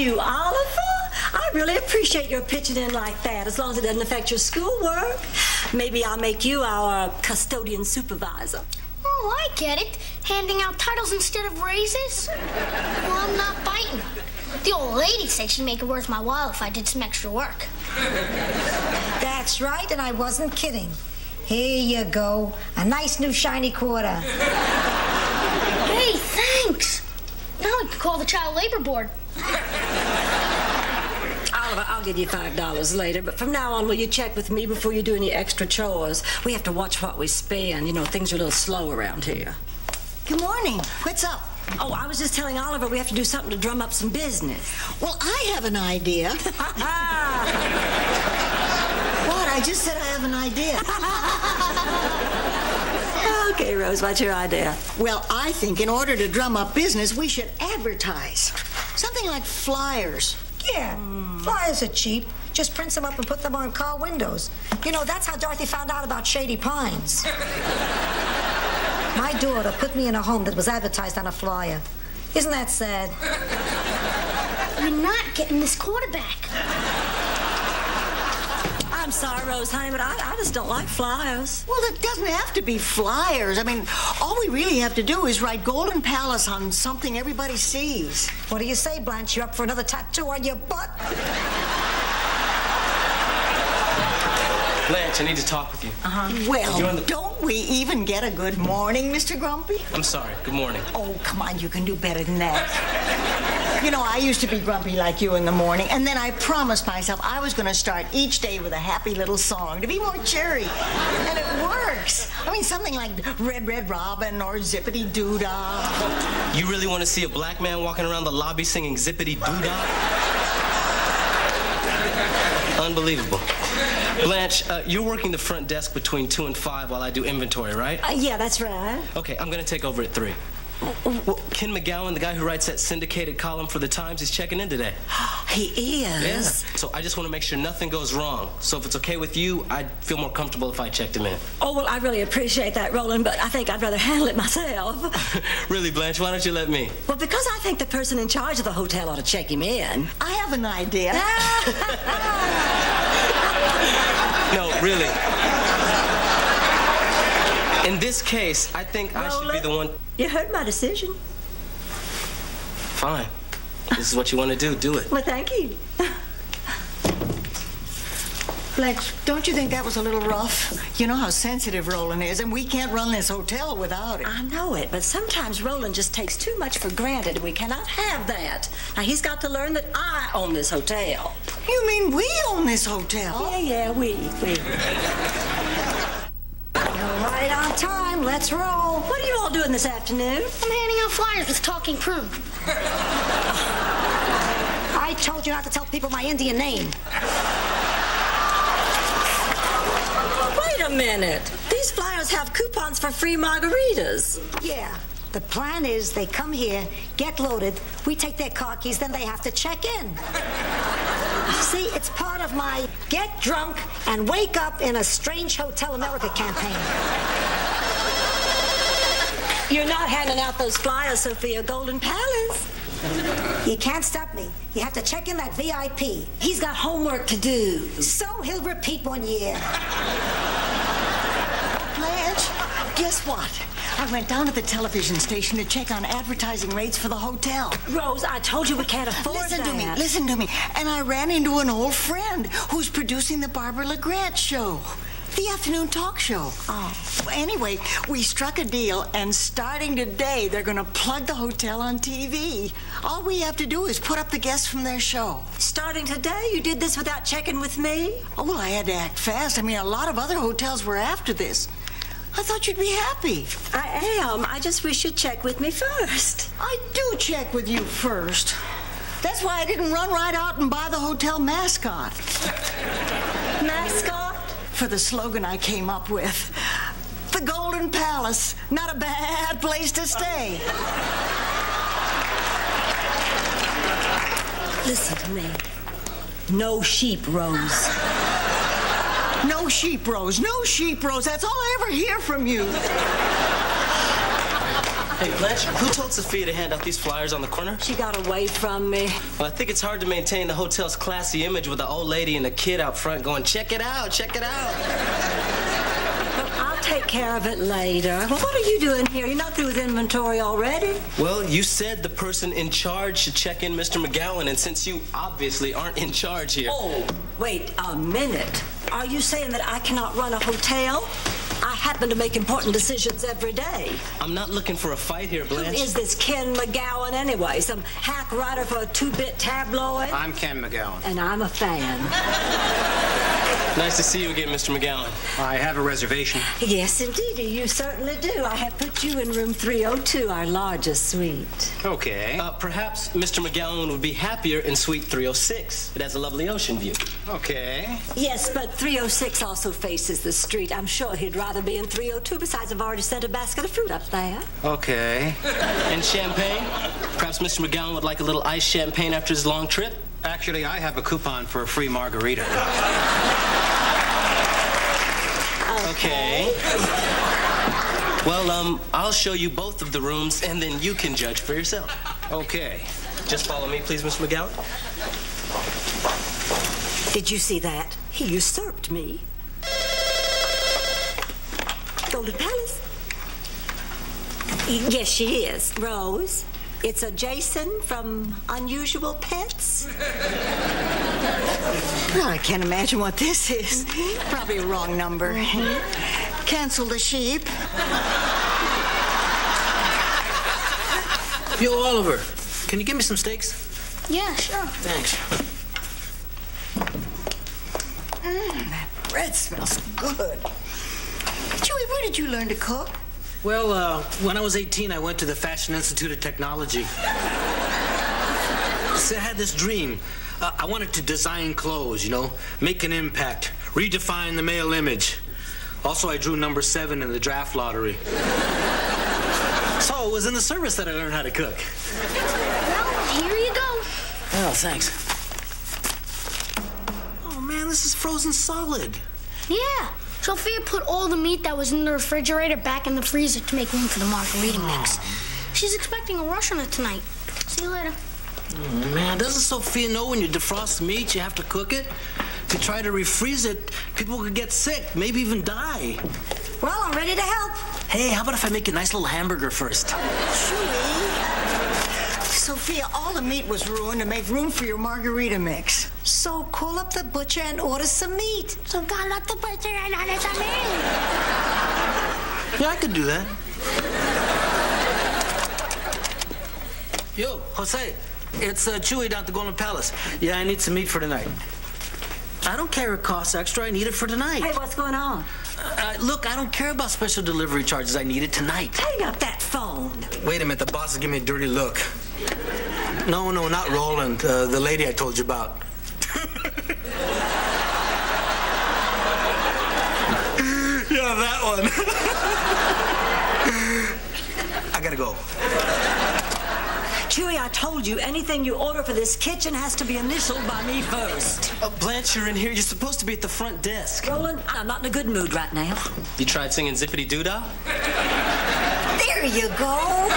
you, Oliver. I really appreciate your pitching in like that, as long as it doesn't affect your schoolwork. Maybe I'll make you our custodian supervisor. Oh, I get it. Handing out titles instead of raises? Well, I'm not biting. The old lady said she'd make it worth my while if I did some extra work. That's right, and I wasn't kidding. Here you go. A nice new shiny quarter. Hey, thanks. Now I can call the Child Labor Board. Oliver, I'll give you $5 later, but from now on, will you check with me before you do any extra chores? We have to watch what we spend. You know, things are a little slow around here. Good morning. What's up? Oh, I was just telling Oliver we have to do something to drum up some business. Well, I have an idea. What? I just said I have an idea. Okay, Rose, what's your idea? Well, I think in order to drum up business, we should advertise. Something like flyers. Yeah, flyers are cheap. Just print them up and put them on car windows. You know, that's how Dorothy found out about Shady Pines. My daughter put me in a home that was advertised on a flyer. Isn't that sad? You're not getting this quarterback. I'm sorry, Rose, honey, but I just don't like flyers. Well, it doesn't have to be flyers. I mean, all we really have to do is write Golden Palace on something everybody sees. What do you say, Blanche? You up for another tattoo on your butt? Blanche, I need to talk with you. Well, don't we even get a good morning, Mr. Grumpy? I'm sorry. Good morning. Oh, come on, you can do better than that. You know, I used to be grumpy like you in the morning, and then I promised myself I was going to start each day with a happy little song to be more cheery. And it works. I mean, something like Red, Red Robin or Zippity Doo-Dah. You really want to see a black man walking around the lobby singing Zippity Doo-Dah? Unbelievable. Blanche, you're working the front desk between 2 and 5 while I do inventory, right? Yeah, that's right. Okay, I'm going to take over at 3. Well, Ken McGowan, the guy who writes that syndicated column for the Times, is checking in today. He is? Yeah. So I just want to make sure nothing goes wrong. So if it's okay with you, I'd feel more comfortable if I checked him in. Oh, well, I really appreciate that, Roland, but I think I'd rather handle it myself. Really, Blanche, why don't you let me? Well, because I think the person in charge of the hotel ought to check him in. I have an idea. No, really. In this case, I think I should be the one... You heard my decision. Fine. This is what you want to do. Do it. Well, thank you. Blanche, don't you think that was a little rough? You know how sensitive Roland is, and we can't run this hotel without him. I know it, but sometimes Roland just takes too much for granted, and we cannot have that. Now, he's got to learn that I own this hotel. You mean we own this hotel? Yeah, we. All right, on time. Let's roll. What are you all doing this afternoon? I'm handing out flyers with Talking Prune. I told you not to tell people my Indian name. Wait a minute. These flyers have coupons for free margaritas. Yeah. The plan is they come here, get loaded, we take their car keys, then they have to check in. See, it's part of my Get Drunk and Wake Up in a Strange Hotel America campaign. You're not handing out those flyers, Sophia. Golden Palace. You can't stop me. You have to check in that VIP. He's got homework to do. So he'll repeat 1 year. Blanche, guess what? I went down to the television station to check on advertising rates for the hotel. Rose, I told you we can't afford that. Listen to me. And I ran into an old friend who's producing the Barbara LeGrant show. The afternoon talk show. Oh. Anyway, we struck a deal, and starting today, they're going to plug the hotel on TV. All we have to do is put up the guests from their show. Starting today? You did this without checking with me? Oh, well, I had to act fast. I mean, a lot of other hotels were after this. I thought you'd be happy. I am. I just wish you'd check with me first. I do check with you first. That's why I didn't run right out and buy the hotel mascot. Mascot? For the slogan I came up with. The Golden Palace, not a bad place to stay. Listen to me. No sheep, Rose. No sheep, Rose. No sheep, Rose. That's all I ever hear from you. Hey, Blanche, who told Sophia to hand out these flyers on the corner? She got away from me. Well, I think it's hard to maintain the hotel's classy image with an old lady and a kid out front going, check it out, check it out. I'll take care of it later. Well, what are you doing here? You're not through with inventory already? Well, you said the person in charge should check in Mr. McGowan, and since you obviously aren't in charge here... Oh, wait a minute. Are you saying that I cannot run a hotel? I happen to make important decisions every day. I'm not looking for a fight here, Blanche. Who is this Ken McGowan anyway? Some hack writer for a two-bit tabloid? I'm Ken McGowan. And I'm a fan. Nice to see you again, Mr. McGowan. I have a reservation. Yes, indeed, you certainly do. I have put you in room 302, our largest suite. Okay. Perhaps Mr. McGowan would be happier in suite 306. It has a lovely ocean view. Okay. Yes, but 306 also faces the street. I'm sure he'd rather be in 302. Besides, I've already sent a basket of fruit up there. Okay. And champagne? Perhaps Mr. McGowan would like a little iced champagne after his long trip? Actually, I have a coupon for a free margarita. Okay. Well, I'll show you both of the rooms, and then you can judge for yourself. Okay. Just follow me, please, Mr. McGowan. Did you see that? He usurped me. Golden Palace? Yes, she is. Rose. It's a Jason from Unusual Pets. Well, I can't imagine what this is. Probably a wrong number. Cancel the sheep. Yo, Oliver, can you give me some steaks? Yeah, sure. Thanks. That bread smells good. Chewie, where did you learn to cook? Well, when I was 18, I went to the Fashion Institute of Technology. So I had this dream. I wanted to design clothes, make an impact, redefine the male image. Also, I drew number 7 in the draft lottery. So it was in the service that I learned how to cook. Well, here you go. Oh, thanks. Oh, man, this is frozen solid. Yeah. Sophia put all the meat that was in the refrigerator back in the freezer to make room for the margarita mix. She's expecting a rush on it tonight. See you later. Oh, man, doesn't Sophia know when you defrost meat, you have to cook it? If you try to refreeze it, people could get sick, maybe even die. Well, I'm ready to help. Hey, how about if I make a nice little hamburger first? Chewie. Sophia, all the meat was ruined to make room for your margarita mix. So call up the butcher and order some meat. So call up the butcher and order some meat. Yeah, I could do that. Yo, Jose, it's Chewy down at the Golden Palace. Yeah, I need some meat for tonight. I don't care if it costs extra. I need it for tonight. Hey, what's going on? Look, I don't care about special delivery charges. I need it tonight. Hang up that phone. Wait a minute. The boss is giving me a dirty look. No, not Roland. The lady I told you about. Yeah, that one. I gotta go. Chewie, I told you, anything you order for this kitchen has to be initialed by me first. Blanche, you're in here. You're supposed to be at the front desk. Roland, I'm not in a good mood right now. You tried singing Zippity Doo-Dah? There you go.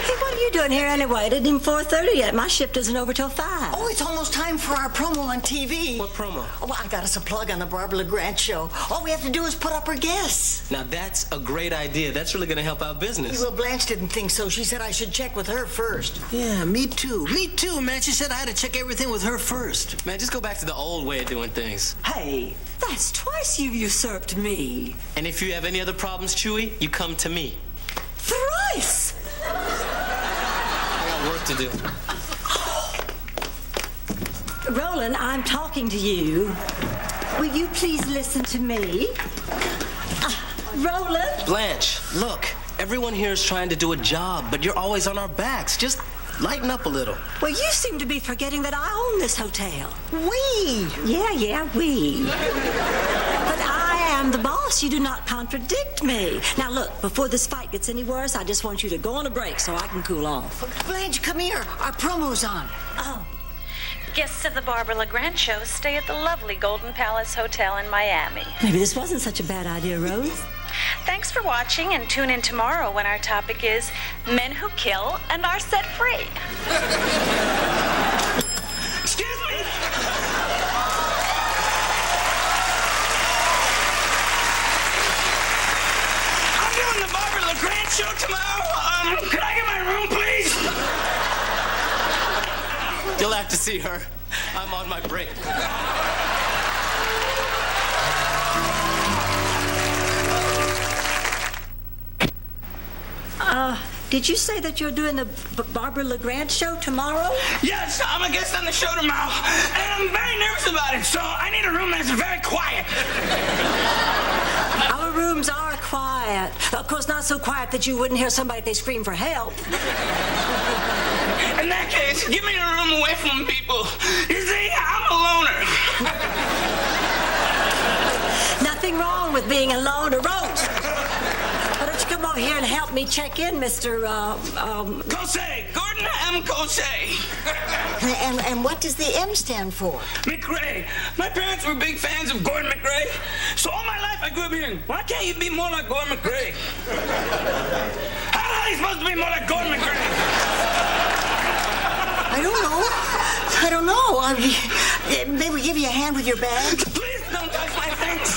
Hey, what are you doing here anyway? It isn't even 4:30 yet. My shift isn't over till 5. Oh, it's almost time for our promo on TV. What promo? Oh, well, I got us a plug on the Barbara LeGrand show. All we have to do is put up her guests. Now, that's a great idea. That's really going to help our business. Well, Blanche didn't think so. She said I should check with her first. Yeah, me too. Me too, man. She said I had to check everything with her first. Man, just go back to the old way of doing things. Hey, that's twice you've usurped me. And if you have any other problems, Chewy, you come to me. Thrice! I got work to do. Roland, I'm talking to you. Will you please listen to me? Roland? Blanche, look. Everyone here is trying to do a job, but you're always on our backs. Just lighten up a little. Well, you seem to be forgetting that I own this hotel. We. Yeah, we. But I am the boss. You do not contradict me. Now, look, before this fight gets any worse, I just want you to go on a break so I can cool off. Blanche, come here. Our promo's on. Oh. Guests of the Barbara LeGrand show stay at the lovely Golden Palace Hotel in Miami. Maybe this wasn't such a bad idea, Rose. Thanks for watching, and tune in tomorrow when our topic is men who kill and are set free. Excuse me? I'm doing the Barbara LaGrant show tomorrow. Could I get my room, please? You'll have to see her. I'm on my break. Did you say that you're doing the Barbara LaGrant show tomorrow? Yes, I'm a guest on the show tomorrow, and I'm very nervous about it, so I need a room that's very quiet. Our rooms are quiet. Of course, not so quiet that you wouldn't hear somebody if they scream for help. In that case, give me a room away from people. You see, I'm a loner. Nothing wrong with being a loner, Rose. Why don't you come over here and help me check in, Mr. Cosay, Gordon M. Cosay. And what does the M stand for? McRae. My parents were big fans of Gordon McRae, so all my life I grew up hearing, why can't you be more like Gordon McRae? How the hell are you supposed to be more like Gordon McRae? I don't know. Maybe give you a hand with your bag? Please don't touch my things.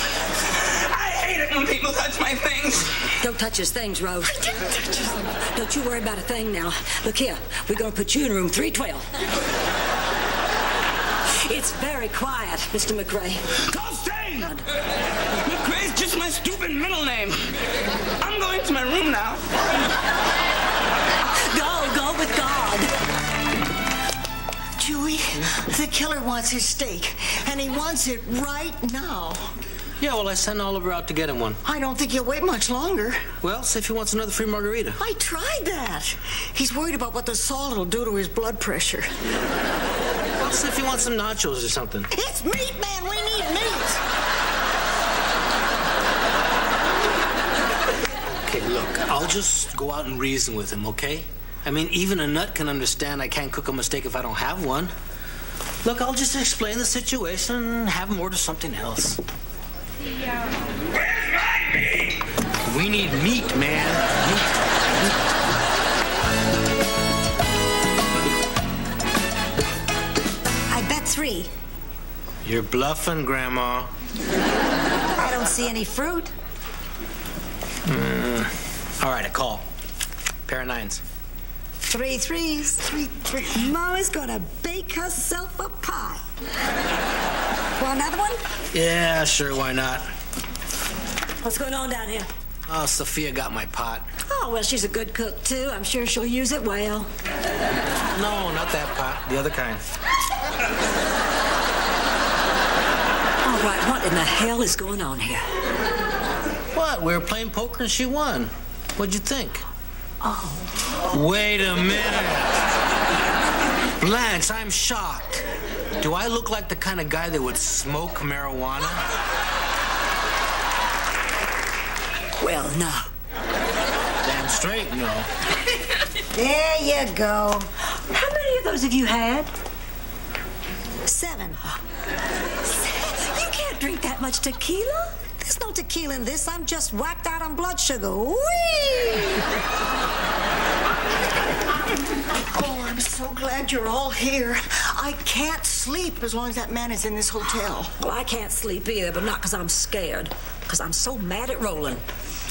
I hate it when people touch my things. Don't touch his things, Rose. Don't you worry about a thing now. Look here, we're going to put you in room 312. It's very quiet, Mr. McRae. Costain! McRae's just my stupid middle name. I'm going to my room now. Go with God. Chewie, the killer wants his steak, and he wants it right now. Yeah, well, I sent Oliver out to get him one. I don't think he'll wait much longer. Well, see if he wants another free margarita. I tried that. He's worried about what the salt will do to his blood pressure. Well, see if he wants some nachos or something. It's meat, man. We need meat. Okay, look, I'll just go out and reason with him, okay? I mean, even a nut can understand I can't cook a mistake if I don't have one. Look, I'll just explain the situation and have him order something else. Where's my meat? We need meat, man. I bet 3. You're bluffing, Grandma. I don't see any fruit. All right, a call. Pair of 9s. 3 3s. 3. Mama's gonna bake herself a pie. Want another one? Yeah, sure, why not? What's going on down here? Oh, Sophia got my pot. Oh, well, she's a good cook, too. I'm sure she'll use it well. No, not that pot. The other kind. All right, what in the hell is going on here? What? We were playing poker and she won. What'd you think? Oh. Wait a minute. Blanche, I'm shocked. Do I look like the kind of guy that would smoke marijuana? Well, no. Damn straight, no. There you go. How many of those have you had? 7. You can't drink that much tequila. There's no tequila in this. I'm just whacked out on blood sugar. Whee! Oh, I'm so glad you're all here. I can't sleep as long as that man is in this hotel. Well, I can't sleep either, but not because I'm scared. Because I'm so mad at Roland.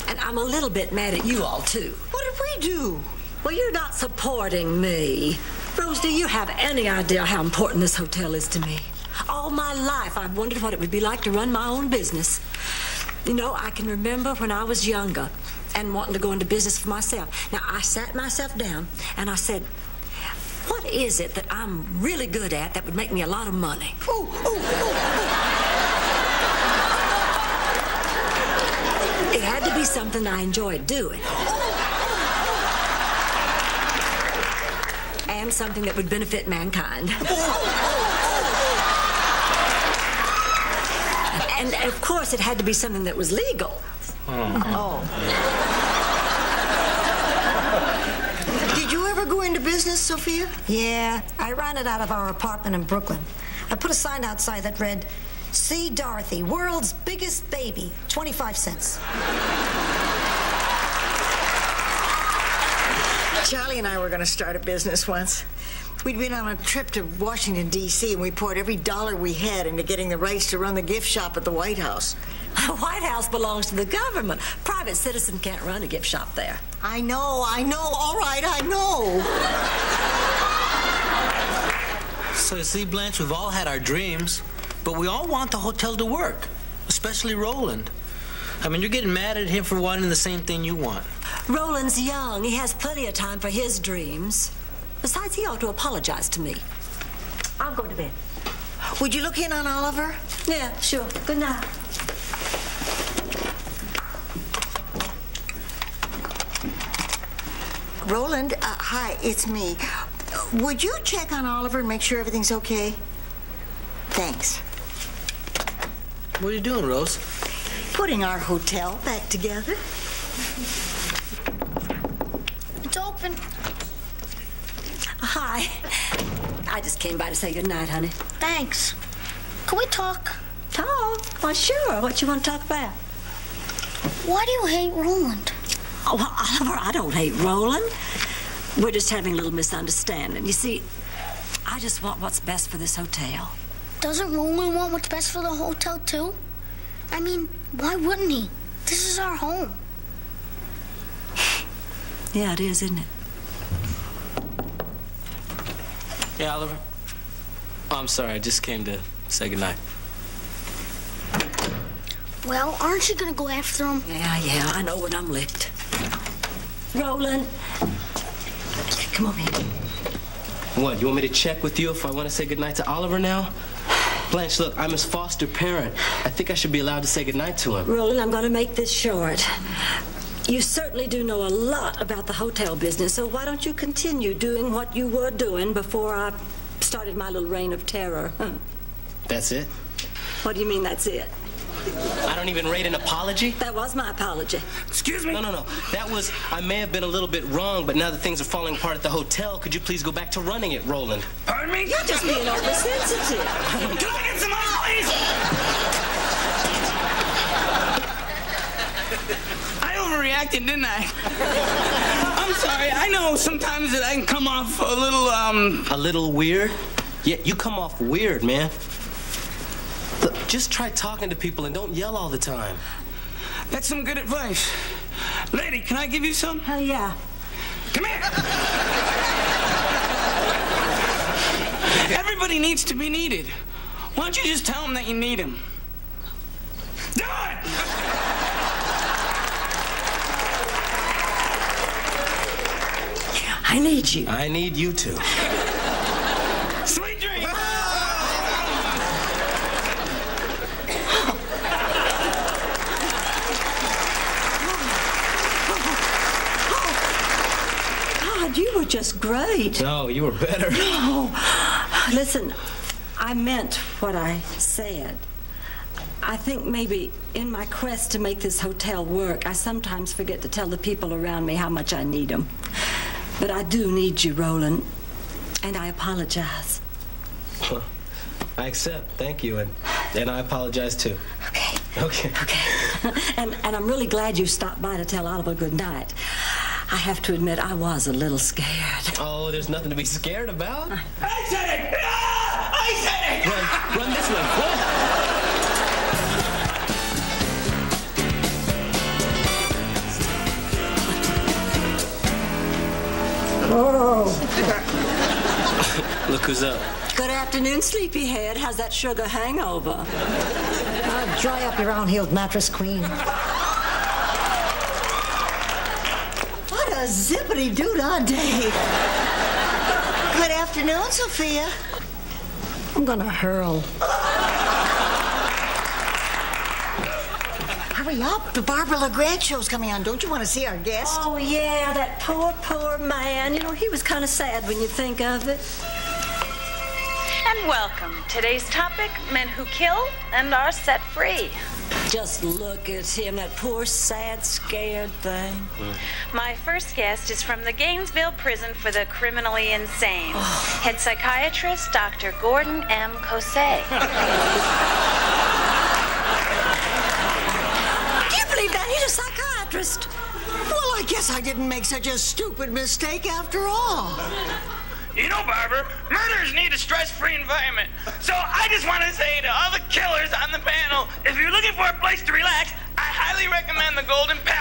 And I'm a little bit mad at you all, too. What did we do? Well, you're not supporting me. Rose, do you have any idea how important this hotel is to me? All my life, I've wondered what it would be like to run my own business. You know, I can remember when I was younger and wanting to go into business for myself. Now, I sat myself down and I said, what is it that I'm really good at that would make me a lot of money? Ooh. It had to be something I enjoyed doing. And something that would benefit mankind. And, of course, it had to be something that was legal. Did you ever go into business, Sophia? Yeah, I ran it out of our apartment in Brooklyn. I put a sign outside that read, See Dorothy, world's biggest baby, 25 cents. Charlie and I were going to start a business once. We'd been on a trip to Washington, D.C., and we poured every dollar we had into getting the rights to run the gift shop at the White House. The White House belongs to the government. Private citizen can't run a gift shop there. I know. All right, I know. So you see, Blanche, we've all had our dreams, but we all want the hotel to work, especially Roland. I mean, you're getting mad at him for wanting the same thing you want. Roland's young. He has plenty of time for his dreams. Besides, he ought to apologize to me. I'll go to bed. Would you look in on Oliver? Yeah, sure. Good night. Roland, hi, it's me. Would you check on Oliver and make sure everything's okay? Thanks. What are you doing, Rose? Putting our hotel back together. It's open. Hi. I just came by to say good night, honey. Thanks. Can we talk? Talk? Why, sure. What you want to talk about? Why do you hate Roland? Oh, well, Oliver, I don't hate Roland. We're just having a little misunderstanding. You see, I just want what's best for this hotel. Doesn't Roland want what's best for the hotel, too? I mean, why wouldn't he? This is our home. Yeah, it is, isn't it? Yeah, Oliver? Oh, I'm sorry. I just came to say goodnight. Well, aren't you gonna go after him? Yeah, I know when I'm licked. Roland, come over here. What, you want me to check with you if I want to say goodnight to Oliver now? Blanche, look, I'm his foster parent. I think I should be allowed to say goodnight to him. Roland, I'm going to make this short. You certainly do know a lot about the hotel business, so why don't you continue doing what you were doing before I started my little reign of terror? Huh? That's it? What do you mean, that's it? I don't even rate an apology? That was my apology. Excuse me? No. That was, I may have been a little bit wrong, but now that things are falling apart at the hotel, could you please go back to running it, Roland? Pardon me? You're just being oversensitive. Can I get some ice, please? I overreacted, didn't I? I'm sorry. I know sometimes that I can come off a little, A little weird? Yeah, you come off weird, man. Look, just try talking to people and don't yell all the time. That's some good advice. Lady, can I give you some? Oh, yeah. Come here. Everybody needs to be needed. Why don't you just tell them that you need them? Do it! I need you. I need you to. Sweet dreams. God, you were just great. No, you were better. No. Listen, I meant what I said. I think maybe in my quest to make this hotel work, I sometimes forget to tell the people around me how much I need them. But I do need you, Roland, and I apologize. I accept. Thank you, and I apologize too. Okay. And I'm really glad you stopped by to tell Oliver good night. I have to admit, I was a little scared. Oh, there's nothing to be scared about. I said it! I said it! Run this way. Run. Oh. Look who's up. Good afternoon, sleepyhead. How's that sugar hangover? Dry up your round-heeled mattress, queen. What a zippity-doo-dah day. Good afternoon, Sophia. I'm gonna hurl. Hurry up. The Barbara LeGrand show's coming on. Don't you want to see our guest? Oh, yeah, that poor man. You know, he was kind of sad when you think of it. And welcome. Today's topic, men who kill and are set free. Just look at him, that poor, sad, scared thing. My first guest is from the Gainesville Prison for the Criminally Insane. Head psychiatrist, Dr. Gordon M. Cosay. guess I didn't make such a stupid mistake after all. You know, Barber, murders need a stress-free environment. So I just want to say to all the killers on the panel, if you're looking for a place to relax, I highly recommend the Golden Pass.